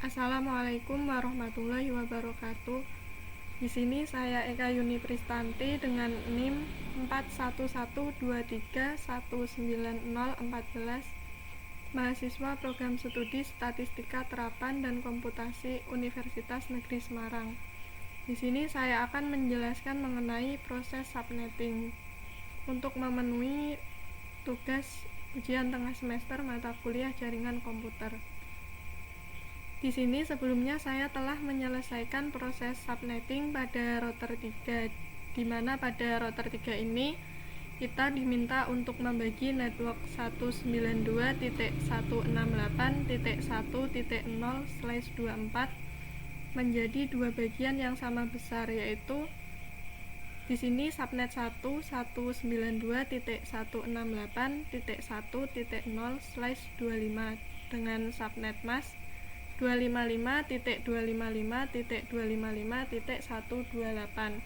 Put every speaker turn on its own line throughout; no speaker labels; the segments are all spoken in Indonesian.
Assalamualaikum warahmatullahi wabarakatuh. Di sini saya Eka Yuni Pristanti dengan NIM 4112319014, mahasiswa program studi Statistika Terapan dan Komputasi Universitas Negeri Semarang. Di sini saya akan menjelaskan mengenai proses subnetting untuk memenuhi tugas ujian tengah semester mata kuliah jaringan komputer. Di sini sebelumnya saya telah menyelesaikan proses subnetting pada router 3, di mana pada router 3 ini kita diminta untuk membagi network 192.168.1.0/24 menjadi dua bagian yang sama besar, yaitu di sini subnet 1 192.168.1.0/25 dengan subnet mask 255.255.255.128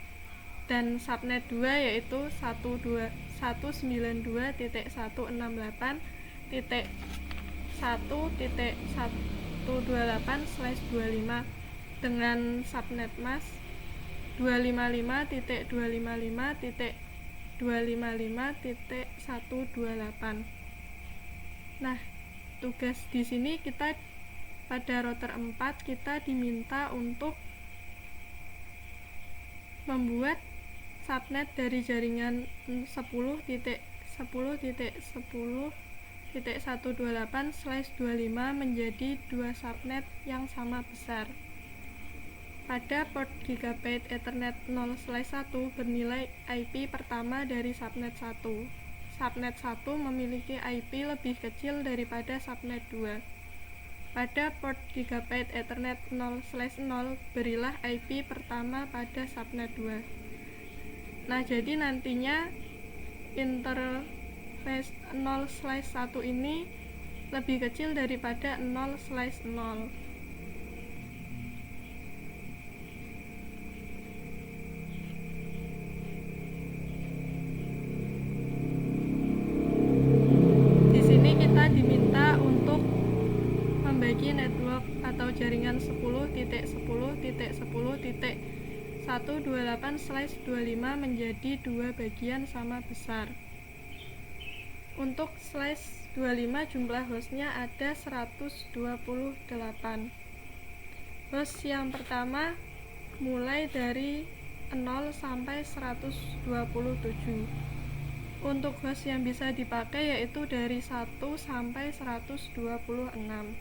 dan subnet 2 yaitu 192.168.1.128/25 dengan subnet mask 255.255.255.128. Nah, tugas di sini kita pada router 4 kita diminta untuk membuat subnet dari jaringan 10.10.10.128/25 menjadi dua subnet yang sama besar. Pada port Gigabit Ethernet 0/1 bernilai IP pertama dari subnet 1. Subnet 1 memiliki IP lebih kecil daripada subnet 2. Pada port Gigabit Ethernet 0/0 berilah IP pertama pada subnet 2. Nah, jadi nantinya interface 0/1 ini lebih kecil daripada 0/0. Di sini kita diminta untuk membagi network atau jaringan 10.10.10.128/25 menjadi dua bagian sama besar. Untuk slash 25 jumlah hostnya ada 128. Host yang pertama mulai dari 0 sampai 127. Untuk host yang bisa dipakai yaitu dari 1 sampai 126.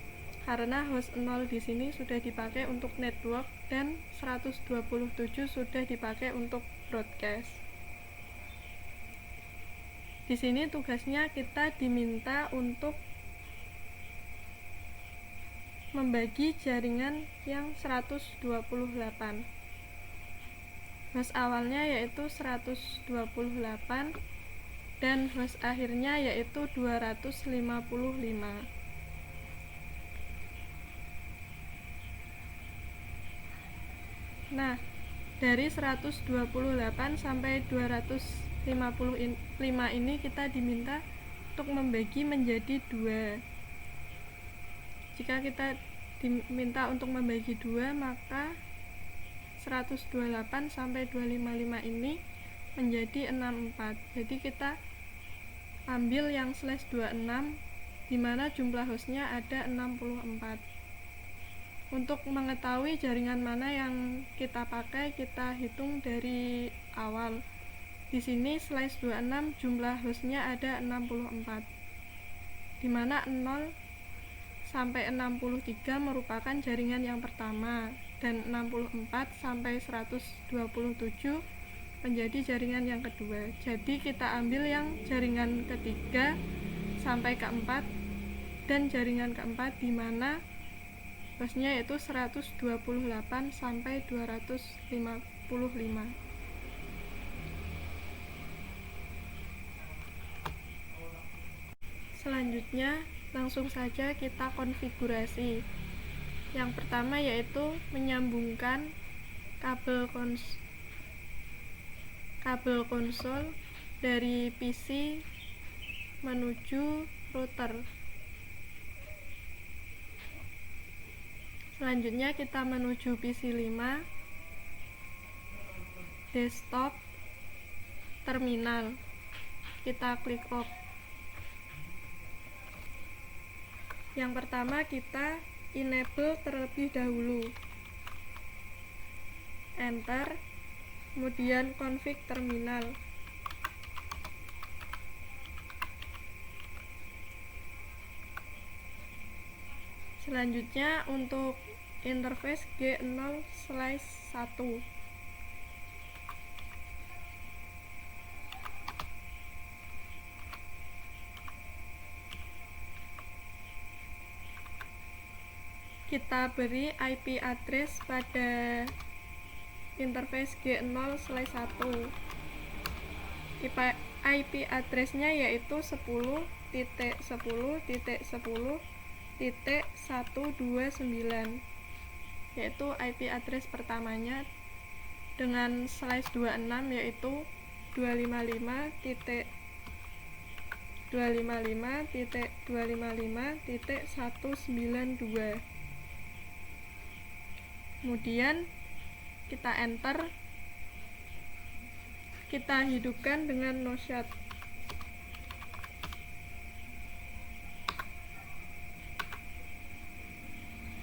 Karena host 0 di sini sudah dipakai untuk network dan 127 sudah dipakai untuk broadcast. Di sini tugasnya kita diminta untuk membagi jaringan yang 128. Host awalnya yaitu 128 dan host akhirnya yaitu 255. Nah, dari 128 sampai 255 ini kita diminta untuk membagi menjadi dua. Jika kita diminta untuk membagi dua, maka 128 sampai 255 ini menjadi 64. Jadi kita ambil yang slash 26 di mana jumlah hostnya ada 64. Untuk mengetahui jaringan mana yang kita pakai, kita hitung dari awal. Di sini slash 26 jumlah hostnya ada 64. Di mana 0 sampai 63 merupakan jaringan yang pertama dan 64 sampai 127 menjadi jaringan yang kedua. Jadi kita ambil yang jaringan ketiga sampai keempat dan jaringan keempat di mana hostnya yaitu 128 sampai 255. Selanjutnya langsung saja kita konfigurasi. Yang pertama yaitu menyambungkan kabel konsol dari PC menuju router. Selanjutnya kita menuju PC 5, desktop, terminal. Kita klik OK. Yang pertama kita enable terlebih dahulu. Enter, kemudian config terminal. Selanjutnya untuk interface G0/1. Kita beri IP address pada interface G0/1. IP address-nya yaitu 10.10.10.129, yaitu IP address pertamanya, dengan /26 yaitu 255.255.255.192. Kemudian kita enter, kita hidupkan dengan no shut.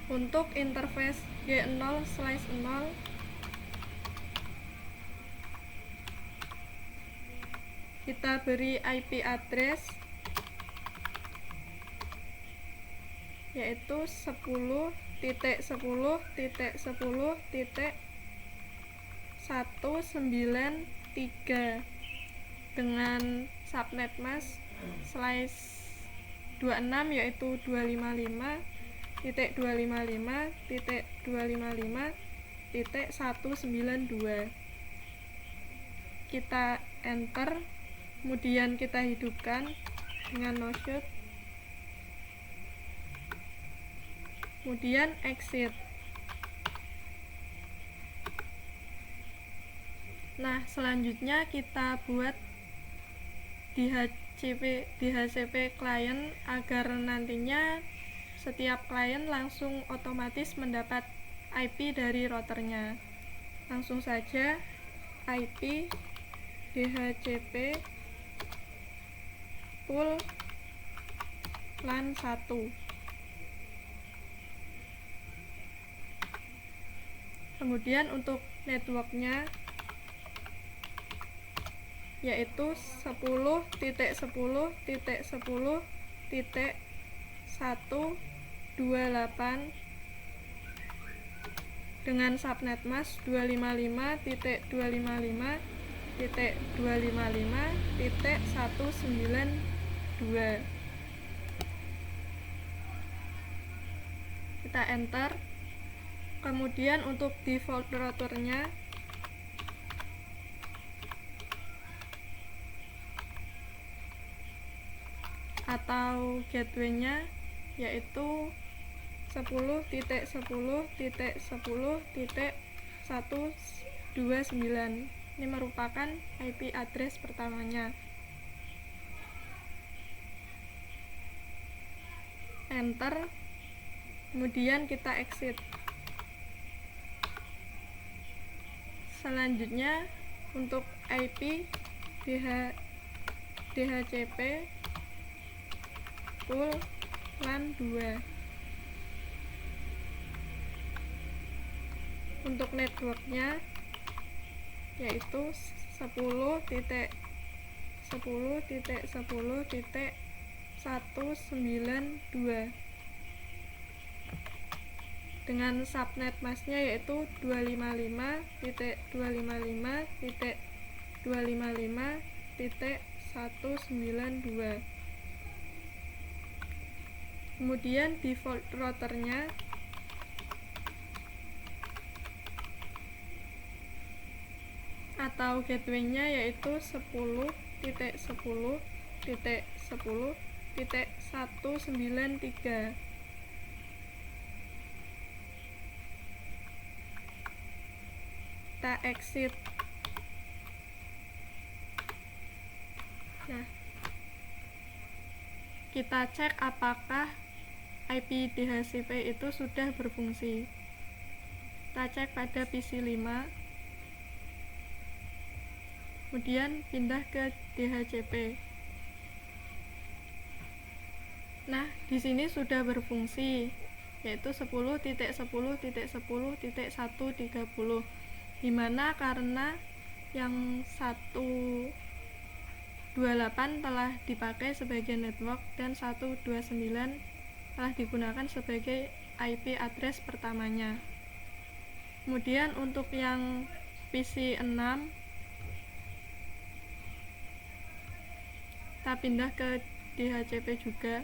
Untuk interface G0/0, kita beri IP address yaitu 10.10.10.193 dengan subnet mask /26 yaitu 255.255.255.192. Kita enter, kemudian kita hidupkan dengan no shut, kemudian exit. Nah, selanjutnya kita buat DHCP client agar nantinya setiap klien langsung otomatis mendapat IP dari routernya. Langsung saja IP DHCP pool LAN 1. Kemudian untuk networknya yaitu 10.10.10.128 dengan subnet mask 255.255.255.192. Kita enter. Kemudian untuk default routernya atau gateway-nya yaitu 10.10.10.129. Ini merupakan IP address pertamanya. Enter, kemudian kita exit. Selanjutnya untuk IP DHCP pool LAN 2. Untuk networknya yaitu 10.10.10.192 dengan subnet masknya yaitu 255.255.255.192. Kemudian default routernya atau gateway-nya yaitu 10.10.10.193. Kita exit. Nah, kita cek apakah IP DHCP itu sudah berfungsi. Kita cek pada PC 5, kemudian pindah ke DHCP. Nah, di sini sudah berfungsi, yaitu 10.10.10.130, dimana karena yang 128 telah dipakai sebagai network dan 129 telah digunakan sebagai IP address pertamanya. Kemudian untuk yang PC 6 kita pindah ke DHCP juga.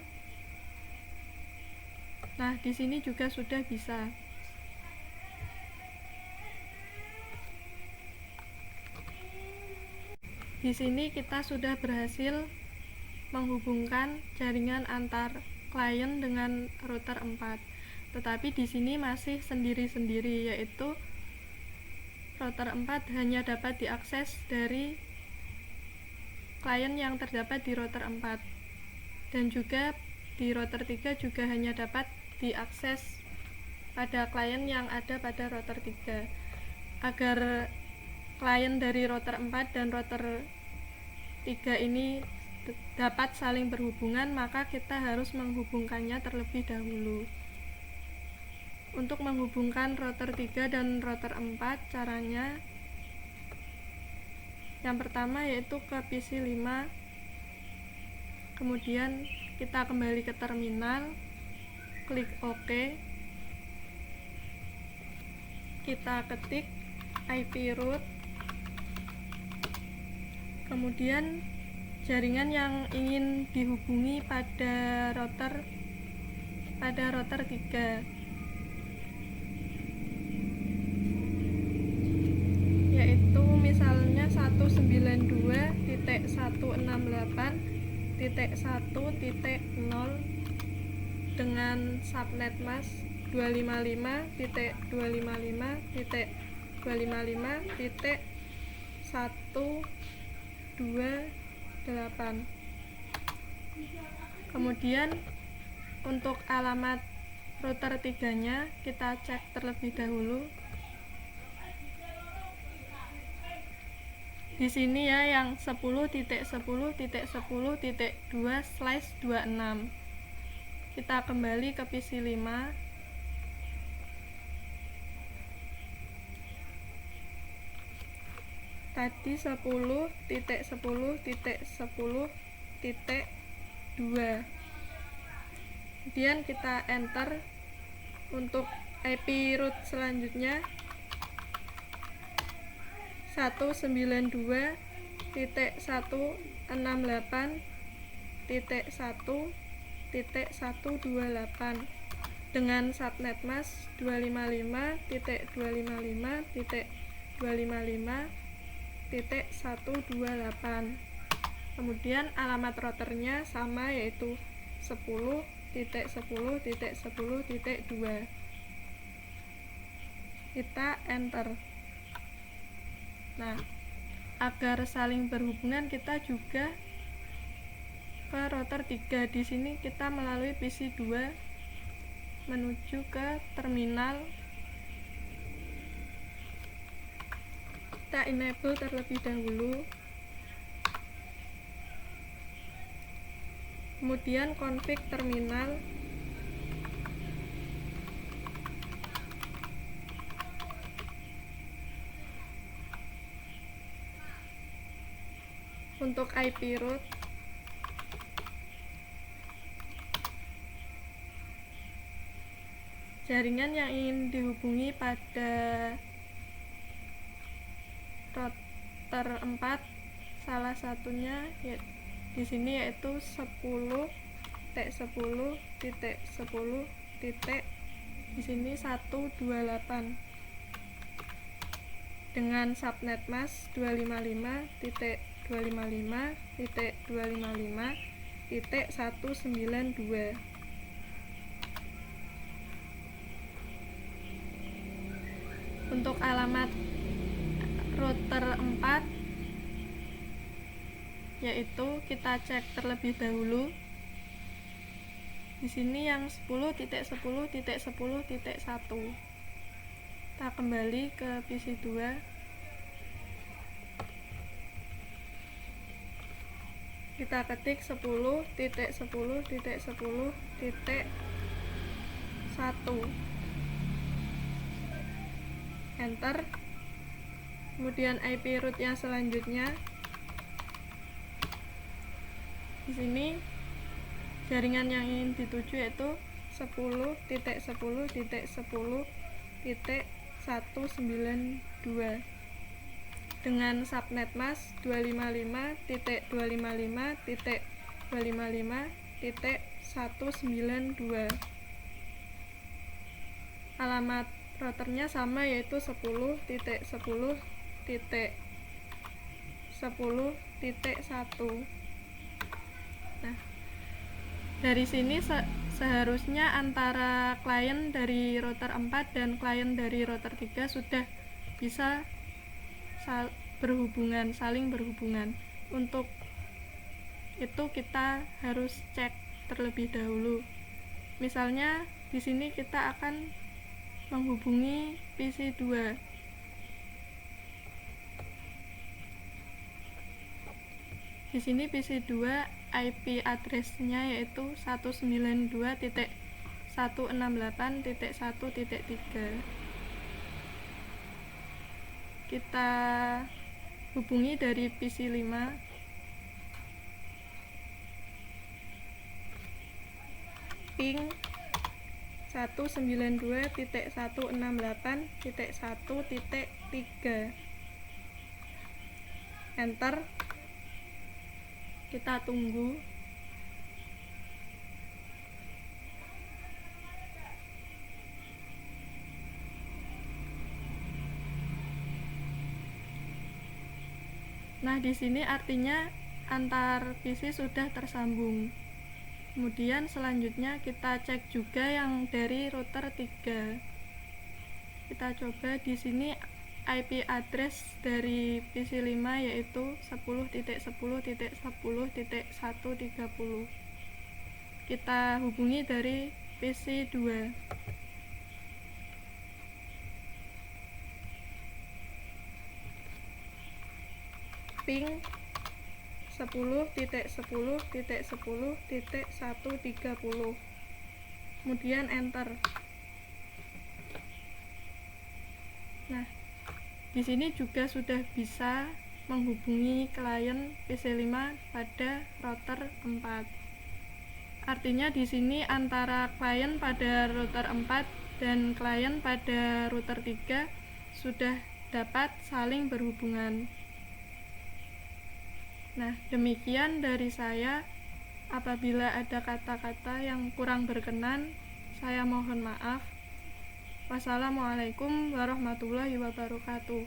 Nah, di sini juga sudah bisa. Di sini kita sudah berhasil menghubungkan jaringan antar klien dengan router 4. Tetapi di sini masih sendiri-sendiri, yaitu router 4 hanya dapat diakses dari klien yang terdapat di router 4. Dan juga di router 3 juga hanya dapat diakses pada klien yang ada pada router 3. Agar klien dari router 4 dan router 3 ini dapat saling berhubungan, maka kita harus menghubungkannya terlebih dahulu. Untuk menghubungkan router 3 dan router 4, caranya yang pertama yaitu ke PC 5, kemudian kita kembali ke terminal, klik OK, kita ketik IP root, kemudian jaringan yang ingin dihubungi pada router 3, yaitu misalnya 192.168.1.0 dengan subnet mask 255.255.255.128. Kemudian untuk alamat router 3-nya kita cek terlebih dahulu. Di sini ya yang 10.10.10.2/26. Kita kembali ke PC 5. Tadi 10.10.10.2. Kemudian kita enter untuk IP root selanjutnya 192.168.1.128 dengan subnet mask 255.255.255.128. Kemudian alamat routernya sama, yaitu 10.10.10.2. Kita enter. Nah, agar saling berhubungan kita juga ke router 3. Di sini kita melalui PC 2 menuju ke terminal. Kita enable terlebih dahulu. Kemudian config terminal. Untuk IP root jaringan yang ingin dihubungi pada router 4, salah satunya di sini yaitu 10.10.10. Di sini 128 dengan subnet mask 255.255.255.192. Untuk alamat router 4 yaitu kita cek terlebih dahulu. Di sini yang 10.10.10.1. Kita kembali ke PC2. Kita ketik 10.10.10.1. Enter. Kemudian IP root-nya selanjutnya. Di sini jaringan yang ingin dituju yaitu 10.10.10.192 dengan subnet mask 255.255.255.192. Alamat routernya sama yaitu 10.10.10.1. Nah, dari sini seharusnya antara klien dari router 4 dan klien dari router 3 sudah bisa saling berhubungan. Untuk itu kita harus cek terlebih dahulu. Misalnya di sini kita akan menghubungi PC2. Di sini PC2 IP address-nya yaitu 192.168.1.3. Kita hubungi dari PC5. Ping 192.168.1.3. Enter. Kita tunggu. Nah, di sini artinya antar PC sudah tersambung. Kemudian selanjutnya kita cek juga yang dari router 3. Kita coba di sini IP address dari PC5 yaitu 10.10.10.130. Kita hubungi dari PC2. Ping 10.10.10.130. Kemudian enter. Nah, di sini juga sudah bisa menghubungi klien PC5 pada router 4. Artinya di sini antara klien pada router 4 dan klien pada router 3 sudah dapat saling berhubungan. Nah, demikian dari saya. Apabila ada kata-kata yang kurang berkenan, saya mohon maaf. Wassalamualaikum warahmatullahi wabarakatuh.